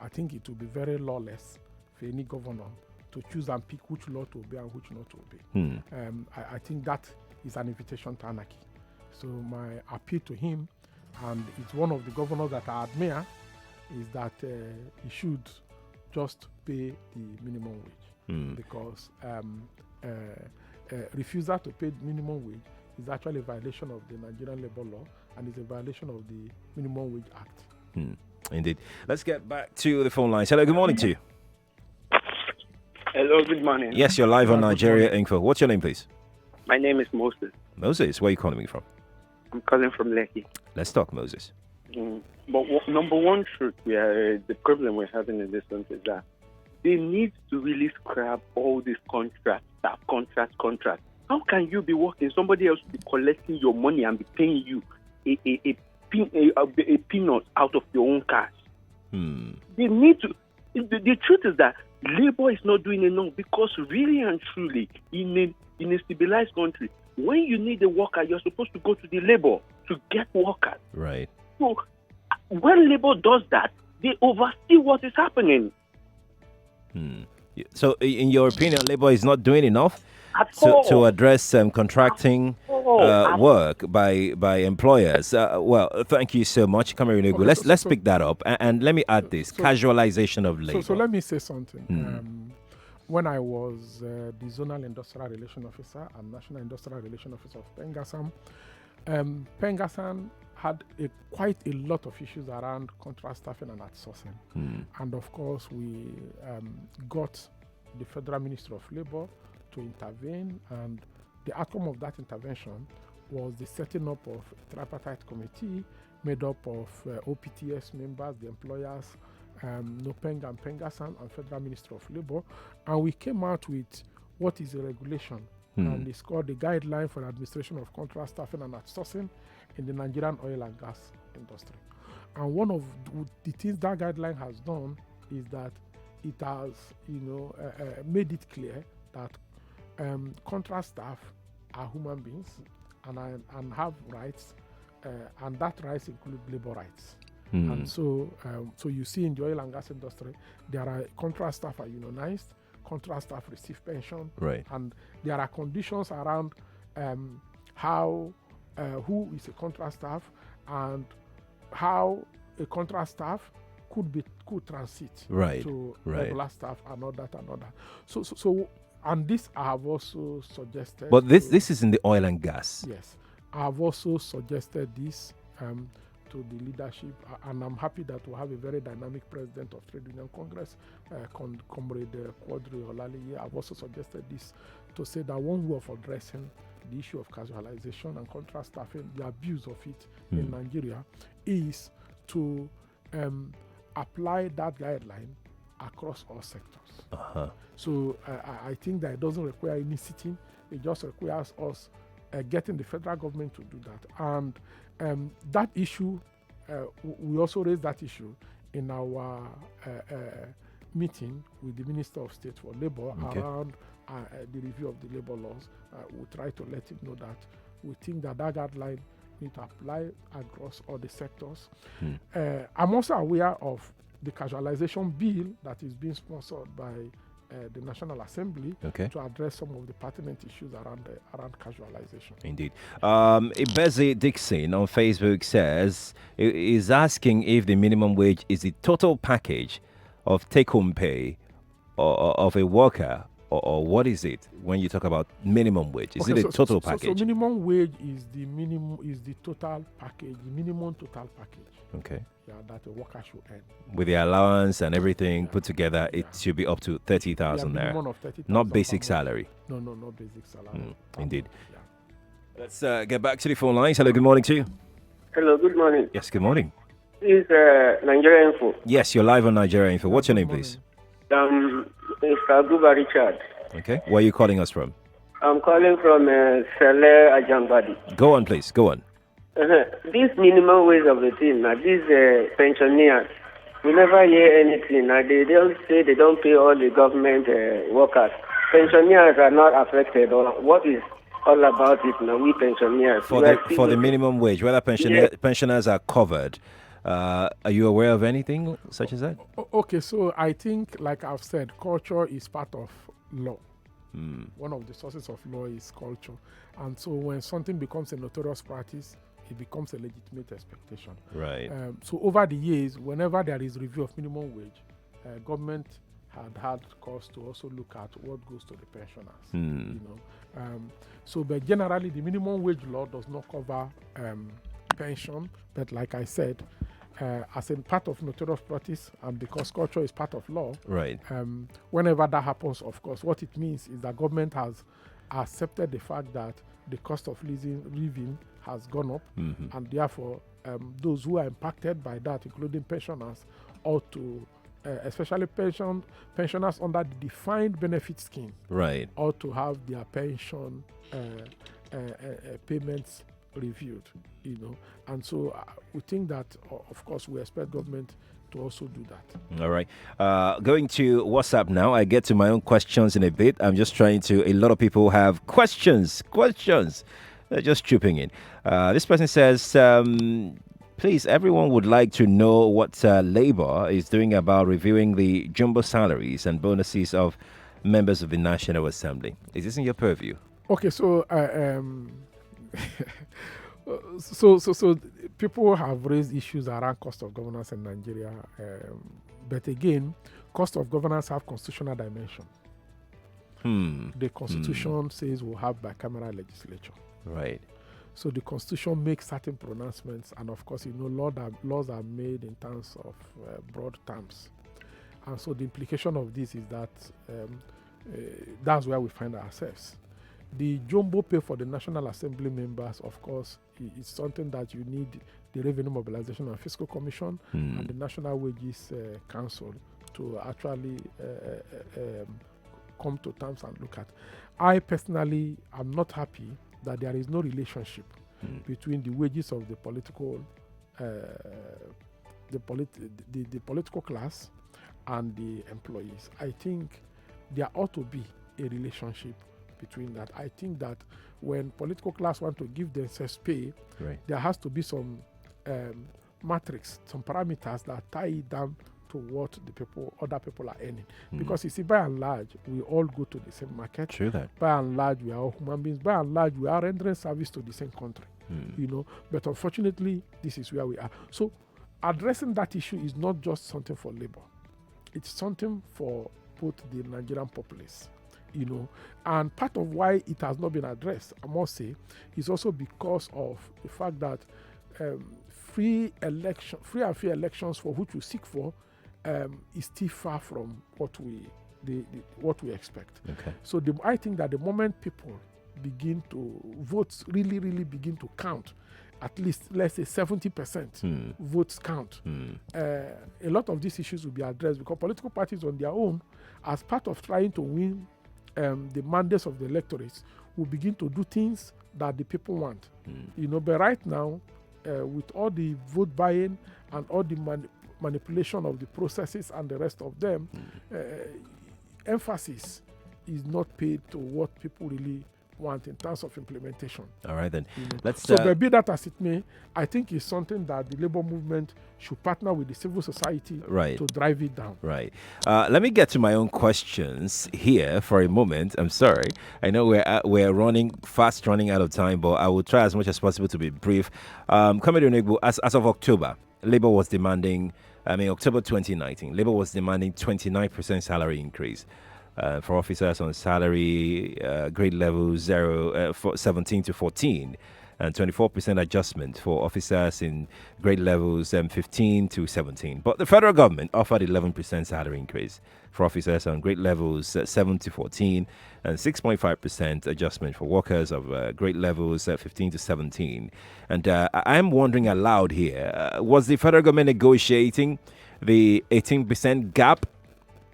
[SPEAKER 2] I think it would be very lawless for any governor to choose and pick which law to obey and which not to obey. I think that is an invitation to anarchy. So my appeal to him, and it's one of the governors that I admire, is that he should just pay the minimum wage, because refusal to pay the minimum wage is actually a violation of the Nigerian labor law, and is a violation of the Minimum Wage Act.
[SPEAKER 1] Indeed. Let's get back to the phone lines. Hello, good morning to you.
[SPEAKER 8] Hello, good morning.
[SPEAKER 1] Yes, you're live on Nigeria Info. What's your name, please?
[SPEAKER 8] My name is Moses.
[SPEAKER 1] Moses, where are you calling me from?
[SPEAKER 8] I'm calling from Lekki.
[SPEAKER 1] Let's talk, Moses.
[SPEAKER 8] But number one truth, the problem we're having in this country is that they need to really scrap all these contracts. How can you be working, somebody else be collecting your money and be paying you a peanut out of your own cash? They need to. The truth is that labor is not doing enough, because really and truly, in a civilized country, when you need a worker, you're supposed to go to the labor to get workers.
[SPEAKER 1] Right.
[SPEAKER 8] So when labor does that, they oversee what is happening.
[SPEAKER 1] So, in your opinion, labor is not doing enough to address contracting work by employers. Well, thank you so much, Cameroon.
[SPEAKER 2] Okay,
[SPEAKER 1] let's pick that up, and let me add this: casualization of labor.
[SPEAKER 2] So let me say something. When I was the Zonal Industrial Relation Officer and National Industrial Relation Officer of Pengasam, Pengasam had quite a lot of issues around contract staffing and outsourcing. And of course, we got the Federal Ministry of Labor to intervene, and the outcome of that intervention was the setting up of a tripartite committee made up of OPTS members, the employers, NOPENG and Pengasam, and Federal Ministry of Labor, and we came out with what is a regulation, and it's called the Guideline for the Administration of Contract Staffing and Outsourcing in the Nigerian Oil and Gas Industry. And one of the things that guideline has done is that it has, made it clear that contract staff are human beings and have rights, and that rights include labor rights. And so you see in the oil and gas industry, there are contract staff are unionized, contract staff receive pension,
[SPEAKER 1] Right.
[SPEAKER 2] and there are conditions around how who is a contract staff and how a contract staff could transit
[SPEAKER 1] Right.
[SPEAKER 2] to
[SPEAKER 1] Right.
[SPEAKER 2] regular staff and all that. So and this I have also suggested.
[SPEAKER 1] But this is in the oil and gas.
[SPEAKER 2] Yes, I have also suggested this to the leadership, and I'm happy that we have a very dynamic president of Trade Union Congress, Comrade Quadry Olaliye. I've also suggested this to say that one way of addressing the issue of casualization and contract staffing, the abuse of it in Nigeria, is to apply that guideline across all sectors. So I think that it doesn't require any sitting, it just requires us getting the federal government to do that. And that issue, we also raised that issue in our meeting with the Minister of State for Labor around the review of the labor laws. We try to let him know that we think that guideline need to apply across all the sectors. I'm also aware of the casualization bill that is being sponsored by the National Assembly to address some of the pertinent issues around casualization.
[SPEAKER 1] Indeed. Ibezi Dixon on Facebook says, is asking if the minimum wage is the total package of take-home pay of a worker, or what is it when you talk about minimum wage? Is it a total package?
[SPEAKER 2] So minimum wage is the total package, the minimum total package.
[SPEAKER 1] Okay.
[SPEAKER 2] Yeah, that a worker should earn.
[SPEAKER 1] With the allowance and everything put together, it should be up to 30,000 there.
[SPEAKER 2] Minimum of 30,000.
[SPEAKER 1] Not basic salary.
[SPEAKER 2] No, not basic salary.
[SPEAKER 1] Indeed. Yeah. Let's get back to the phone lines. Hello, good morning to you.
[SPEAKER 9] Hello, good morning.
[SPEAKER 1] Yes, good morning.
[SPEAKER 9] This is Nigeria Info.
[SPEAKER 1] Yes, you're live on Nigeria Info. What's your name, please?
[SPEAKER 9] Mr. Aguba Richard.
[SPEAKER 1] Okay. Where are you calling us from?
[SPEAKER 9] I'm calling from Sele Ajambadi.
[SPEAKER 1] Go on, please. Go on.
[SPEAKER 9] This minimum wage of the thing, these pensioners, we never hear anything. They don't say they don't pay all the government workers. Pensioners are not affected. Or what is all about it now? We pensioners.
[SPEAKER 1] For the minimum wage, whether pensioners are covered, are you aware of anything such as that?
[SPEAKER 2] Okay, so I think, like I've said, culture is part of law. One of the sources of law is culture. And so when something becomes a notorious practice, it becomes a legitimate expectation.
[SPEAKER 1] Right.
[SPEAKER 2] So over the years, whenever there is review of minimum wage, government had cause to also look at what goes to the pensioners. But generally, the minimum wage law does not cover pension. But like I said, as a part of notorious practice, and because culture is part of law,
[SPEAKER 1] right.
[SPEAKER 2] Whenever that happens, of course, what it means is that government has accepted the fact that the cost of living has gone up, and therefore those who are impacted by that, including pensioners, ought to, especially pensioners under the defined benefit scheme,
[SPEAKER 1] right,
[SPEAKER 2] ought to have their pension payments reviewed. And so we think that, of course, we expect government to also do that. All
[SPEAKER 1] right. Going to WhatsApp now. I get to my own questions in a bit. I'm just trying to. A lot of people have questions. They're just chipping in. This person says, please, everyone would like to know what Labour is doing about reviewing the jumbo salaries and bonuses of members of the National Assembly. Is this in your purview?
[SPEAKER 2] Okay, so so people have raised issues around cost of governance in Nigeria, but again, cost of governance have constitutional dimension. The Constitution says we'll have bicameral legislature.
[SPEAKER 1] Right.
[SPEAKER 2] So the Constitution makes certain pronouncements, and of course, laws are made in terms of broad terms. And so the implication of this is that that's where we find ourselves. The jumbo pay for the National Assembly members, of course, is something that you need the Revenue Mobilization and Fiscal Commission and the National Wages Council to actually come to terms and look at. I personally am not happy that there is no relationship between the wages of the political class and the employees. I think there ought to be a relationship between that. I think that when political class want to give themselves pay, there has to be some matrix, some parameters that tie it down to what other people are earning. Because you see, by and large, we all go to the same market.
[SPEAKER 1] True that.
[SPEAKER 2] By and large, we are all human beings. By and large, we are rendering service to the same country. But unfortunately, this is where we are. So addressing that issue is not just something for labor. It's something for both the Nigerian populace. And part of why it has not been addressed, I must say, is also because of the fact that free and fair elections for which we seek for is still far from what we expect.
[SPEAKER 1] Okay.
[SPEAKER 2] So I think that the moment people begin to votes really begin to count, at least let's say 70% votes count, a lot of these issues will be addressed, because political parties on their own, as part of trying to win the mandates of the electorates, will begin to do things that the people want. But right now, with all the vote buying and all the manipulation of the processes and the rest of them, emphasis is not paid to what people really want in terms of implementation.
[SPEAKER 1] All right, then. Let's.
[SPEAKER 2] But be that as it may, I think it's something that the labor movement should partner with the civil society to drive it down.
[SPEAKER 1] Right. Let me get to my own questions here for a moment. I'm sorry. I know we're fast running out of time, but I will try as much as possible to be brief. Comrade Onegbu, as of October, labor was demanding. October 2019, labor was demanding 29% salary increase. For officers on salary grade levels 17 to 14, and 24% adjustment for officers in grade levels 15 to 17. But the federal government offered 11% salary increase for officers on grade levels 7 to 14, and 6.5% adjustment for workers of grade levels 15 to 17. And I'm wondering aloud here, was the federal government negotiating the 18% gap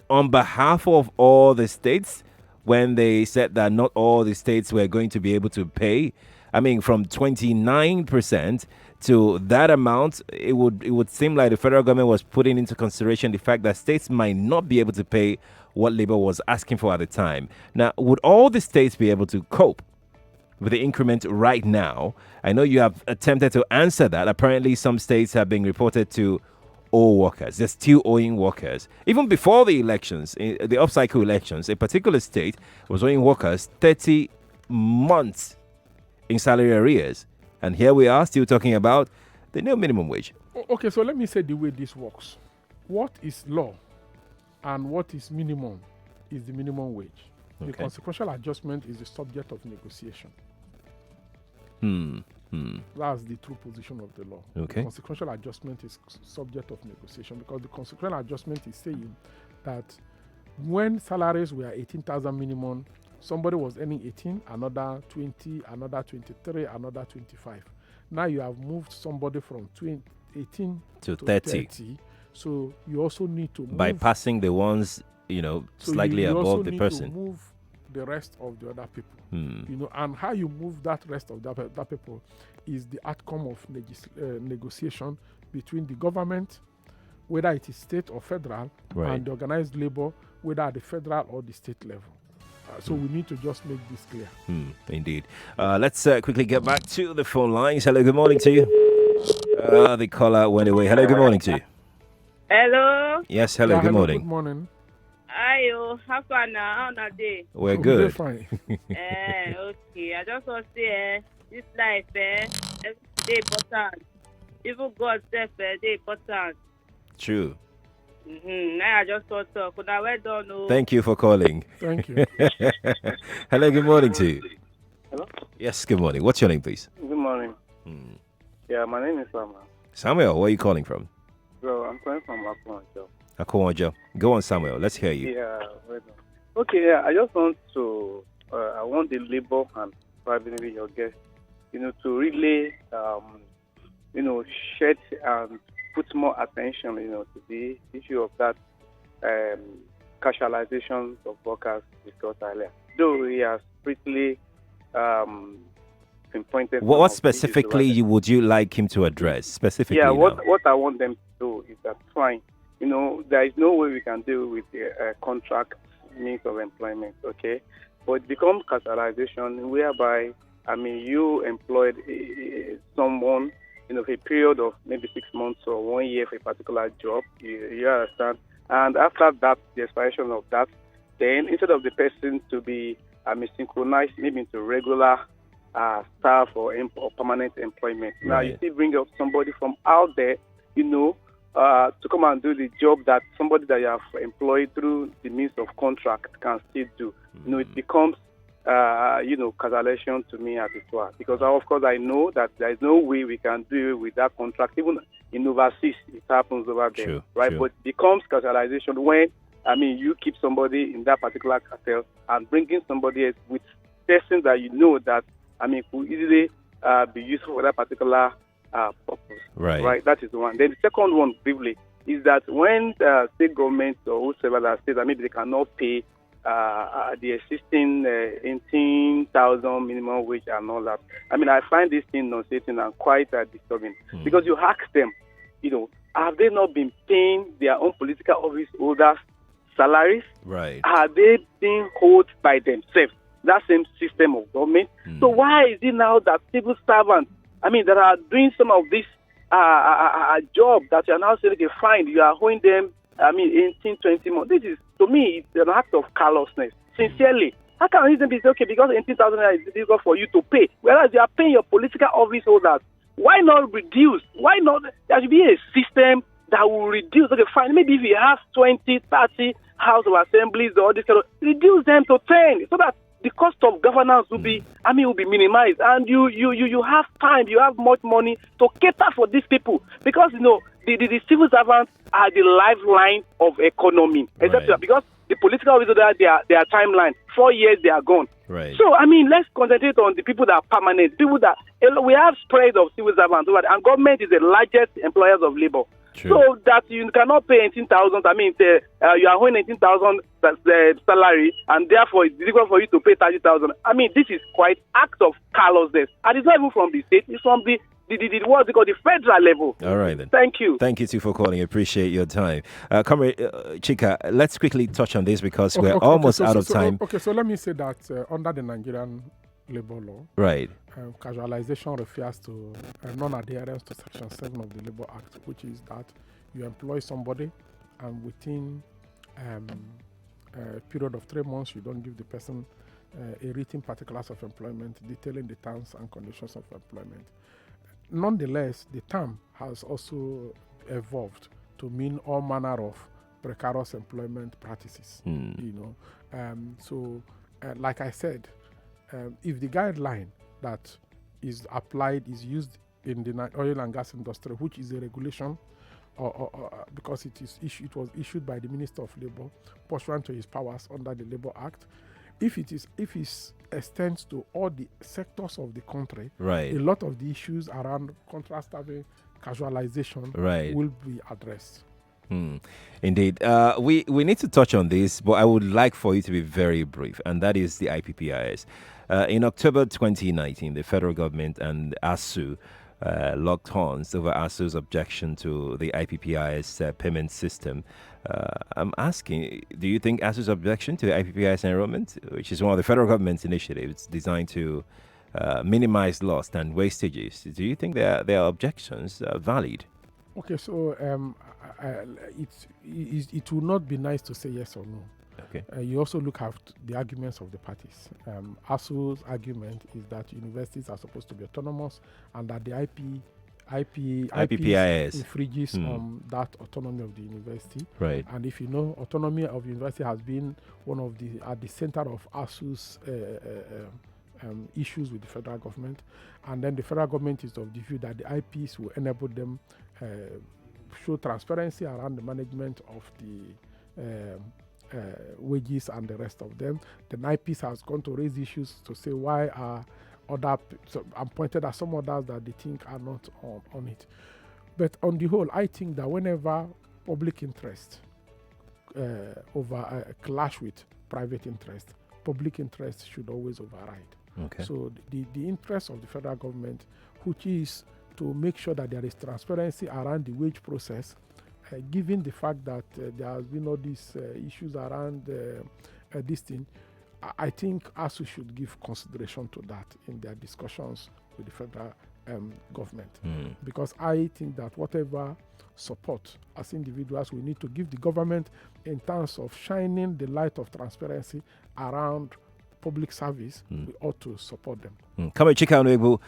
[SPEAKER 1] on behalf of all the states when they said that not all the states were going to be able to pay? From 29% to that amount, it would seem like the federal government was putting into consideration the fact that states might not be able to pay what labor was asking for at the time. Now, would all the states be able to cope with the increment right now? I know you have attempted to answer that. Apparently, some states have been reported to owe workers. They're still owing workers. Even before the elections, the off-cycle elections, a particular state was owing workers 30 months in salary arrears. And here we are still talking about the new minimum wage.
[SPEAKER 2] Okay, so let me say the way this works. What is law and what is minimum is the minimum wage. The consequential adjustment is the subject of negotiation. That's the true position of the law. The consequential adjustment is subject of negotiation, because the consequential adjustment is saying that when salaries were 18,000 minimum, somebody was earning 18, another 20, another 23, another 25. Now you have moved somebody from 18 to 30. So you also need to move,
[SPEAKER 1] bypassing the ones slightly above the person.
[SPEAKER 2] To move the rest of the other people. And how you move that rest of the other people is the outcome of negotiation between the government, whether it is state or federal, and the organized labor, whether at the federal or the state level. So we need to just make this clear.
[SPEAKER 1] Indeed. Let's quickly get back to the phone lines. Hello, good morning to you. The caller went away. Hello, good morning to you.
[SPEAKER 10] Hello.
[SPEAKER 1] Yes, hello, good morning.
[SPEAKER 2] Good morning.
[SPEAKER 10] Hi, how far now? How day?
[SPEAKER 1] We're good.
[SPEAKER 2] We're fine.
[SPEAKER 10] Okay. I just want to say, this life, they important. Even God said, they important.
[SPEAKER 1] True.
[SPEAKER 10] Now I just thought so. Now, well done.
[SPEAKER 1] Thank you for calling.
[SPEAKER 2] Thank you.
[SPEAKER 1] Hello, good morning to you.
[SPEAKER 7] Hello?
[SPEAKER 1] Yes, good morning. What's your name, please?
[SPEAKER 7] Good morning. Yeah, my name is Samuel.
[SPEAKER 1] Samuel, where are you calling from?
[SPEAKER 7] Bro, I'm calling from Akwonjo.
[SPEAKER 1] Akwonjo. Go on, Samuel. Let's hear you.
[SPEAKER 7] Yeah, well done. Okay, yeah, I just want to, I want the labor and probably your guest, to really, shed and put more attention, to the issue of that casualization of workers discussed earlier. Though he has strictly pinpointed.
[SPEAKER 1] What specifically would you like him to address? Specifically,
[SPEAKER 7] yeah, what I want them to do is that fine.
[SPEAKER 8] there is no way we can deal with the contract means of employment, okay? But it becomes casualization whereby, you employed someone, for a period of maybe 6 months or 1 year for a particular job, you understand? And after that, the expiration of that, then instead of the person to be, synchronized maybe into regular staff or permanent employment.
[SPEAKER 1] Right.
[SPEAKER 8] Now, you still bring up somebody from out there, to come and do the job that somebody that you have employed through the means of contract can still do. It becomes, cancellation to me as it were. Because, of course, I know that there is no way we can do with that contract. Even in overseas, it happens over there,
[SPEAKER 1] True,
[SPEAKER 8] right?
[SPEAKER 1] true.
[SPEAKER 8] But it becomes cancellation when, you keep somebody in that particular cartel and bringing somebody else with persons that that, could easily be useful for that particular purpose.
[SPEAKER 1] Right.
[SPEAKER 8] That is one. Then the second one, briefly, is that when state governments or whoever that says that maybe they cannot pay the existing 18,000 minimum wage and all that, I find this thing nauseating and quite disturbing. Because you ask them, have they not been paying their own political office holders salaries?
[SPEAKER 1] Right.
[SPEAKER 8] Are they being held by themselves? That same system of government. So why is it now that civil servants, that are doing some of this job that you are now saying, okay, fine, you are owing them, 18, 20 months. This is, to me, it's an act of callousness. Sincerely. How can reason be okay because 18,000 is difficult for you to pay, whereas you are paying your political office holders? Why not reduce? Why not? There should be a system that will reduce. Okay, fine. Maybe if you have 20, 30 House of Assemblies or this kind of, reduce them to 10 so that the cost of governance will be, will be minimized, and you have time, you have much money to cater for these people because the civil servants are the lifeline of economy, etc.
[SPEAKER 1] Right.
[SPEAKER 8] Because the political officers, their timeline, 4 years they are gone.
[SPEAKER 1] Right.
[SPEAKER 8] So let's concentrate on the people that are permanent, people that we have spread of civil servants, and government is the largest employers of labor.
[SPEAKER 1] True.
[SPEAKER 8] So that you cannot pay 18,000. You are owing 18,000 salary, and therefore it's difficult for you to pay 30,000. This is quite act of callousness, and it's not even from the state; it's from the what's it called, the federal level.
[SPEAKER 1] All right then.
[SPEAKER 8] Thank you.
[SPEAKER 1] Thank you too for calling. Appreciate your time. Comrade Chika, let's quickly touch on this because we're almost out of time.
[SPEAKER 2] So let me say that under the Nigerian labor law,
[SPEAKER 1] Right.
[SPEAKER 2] Casualization refers to non-adherence to Section 7 of the Labor Act, which is that you employ somebody and within a period of 3 months, you don't give the person a written particulars of employment detailing the terms and conditions of employment. Nonetheless, the term has also evolved to mean all manner of precarious employment practices. Like I said, if the guideline that is applied is used in the oil and gas industry, which is a regulation, or because it was issued by the Minister of Labour pursuant to his powers under the Labour Act. If it extends to all the sectors of the country,
[SPEAKER 1] right,
[SPEAKER 2] a lot of the issues around contract staffing, casualization,
[SPEAKER 1] right,
[SPEAKER 2] will be addressed.
[SPEAKER 1] Indeed. We need to touch on this, but I would like for you to be very brief, and that is the IPPIS. In October 2019, the federal government and ASU locked horns over ASU's objection to the IPPIS payment system. I'm asking, do you think ASU's objection to IPPIS enrollment, which is one of the federal government's initiatives designed to minimize loss and wastages, do you think their objections are valid?
[SPEAKER 2] Okay, so it will not be nice to say yes or no.
[SPEAKER 1] Okay.
[SPEAKER 2] You also look at the arguments of the parties. ASU's argument is that universities are supposed to be autonomous and that the IPPIS infringes on that autonomy of the university.
[SPEAKER 1] Right.
[SPEAKER 2] And if you know, autonomy of university has been one of at the center of ASU's issues with the federal government. And then the federal government is of the view that the IPs will enable them show transparency around the management of the wages and the rest of them. The IPs has gone to raise issues to say why are and pointed at some others that they think are not on it. But on the whole, I think that whenever public interest clash with private interest, public interest should always override.
[SPEAKER 1] Okay.
[SPEAKER 2] So the interest of the federal government, which is to make sure that there is transparency around the wage process, given the fact that there has been all these issues around this thing, I think ASU should give consideration to that in their discussions with the federal government. Because I think that whatever support as individuals we need to give the government in terms of shining the light of transparency around public service, we ought to support them.
[SPEAKER 1] Comrade Chika Onwegbu,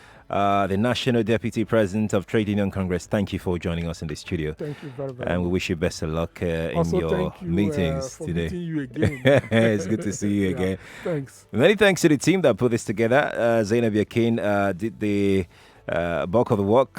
[SPEAKER 1] the National Deputy President of Trade Union Congress, thank you for joining us in the studio.
[SPEAKER 2] Thank you very, very
[SPEAKER 1] And we
[SPEAKER 2] much.
[SPEAKER 1] wish you best of luck in
[SPEAKER 2] Also,
[SPEAKER 1] your
[SPEAKER 2] thank you,
[SPEAKER 1] meetings
[SPEAKER 2] for
[SPEAKER 1] today.
[SPEAKER 2] meeting you again.
[SPEAKER 1] It's good to see you again.
[SPEAKER 2] Thanks.
[SPEAKER 1] Many thanks to the team that put this together. Zainab Yakin did the bulk of the work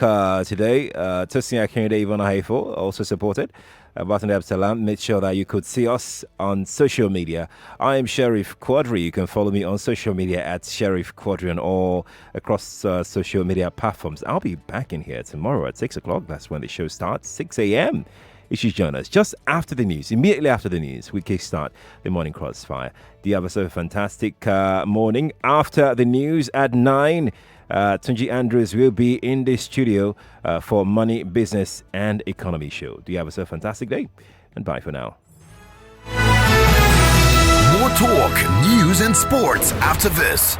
[SPEAKER 1] today. Tosin Akinrede, Ivana Haifo also supported. Batunde Absalam made sure that you could see us on social media. I am Sheriff Quadry. You can follow me on social media at Sheriff Quadry on all across social media platforms. I'll be back in here tomorrow at 6 o'clock. That's when the show starts, 6 a.m. You should join us just after the news. Immediately after the news, we kickstart the Morning Crossfire. Do you have a fantastic morning? After the news at 9, Tunji Andrews will be in the studio for Money, Business and Economy Show. Do you have a fantastic day? And bye for now.
[SPEAKER 3] More talk, news and sports after this.